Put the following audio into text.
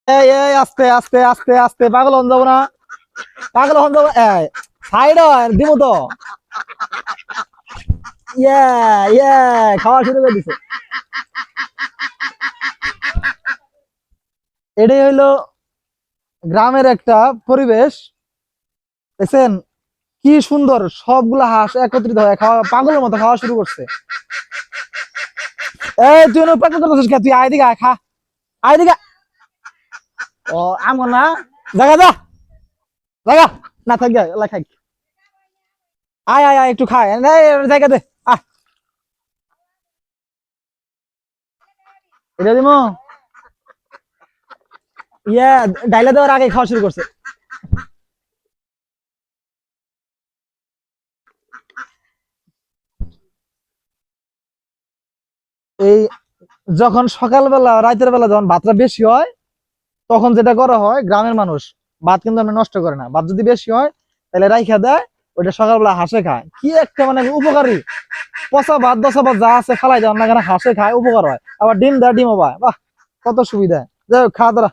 এই এই আস্তে আস্তে আস্তে আস্তে, পাগল হন যাবো না, পাগল হন যাবো। এই সাইড দিব তো। ইয়ে ইয়ে, খাওয়া শুরু করে দিছে। এটাই হইলো গ্রামের একটা পরিবেশ, দেখছেন কি সুন্দর, সবগুলা হাঁস একত্রিত হয়ে খাওয়া, পাগলের মতো খাওয়া শুরু করছে। এই তুই পাগল করছিস কে? তুই আয় দিকে আয়, খা, আয় দিকে। ও আমন না, জায়গা যা, জায়গা না থাক গে, এলা খাই। আয় আয় আয়, একটু খায়, জায়গা দে। আহ, এটা দিমো। ইয়া, ডাইলা দেওয়ার আগে খাওয়া শুরু করছে। এই যখন সকালবেলা রাতের বেলা যখন ভাতটা বেশি হয়, তখন যেটা করা হয় গ্রামের মানুষ, ভাত কিন্তু আমরা নষ্ট করে না, ভাত যদি বেশি হয় তাহলে রাইখা দেয়, ওইটা সকালবেলা হাঁসে খায়, কি একটা মানে উপকারী। পচা ভাত দশা ভাত যা আছে ফালাই দেওয়ার না, কেন হাঁসে খায়, উপকার হয়, আবার ডিম দেয়, ডিমও পায়, বাহ কত সুবিধা। যাই হোক, খাওয়া দাওয়া।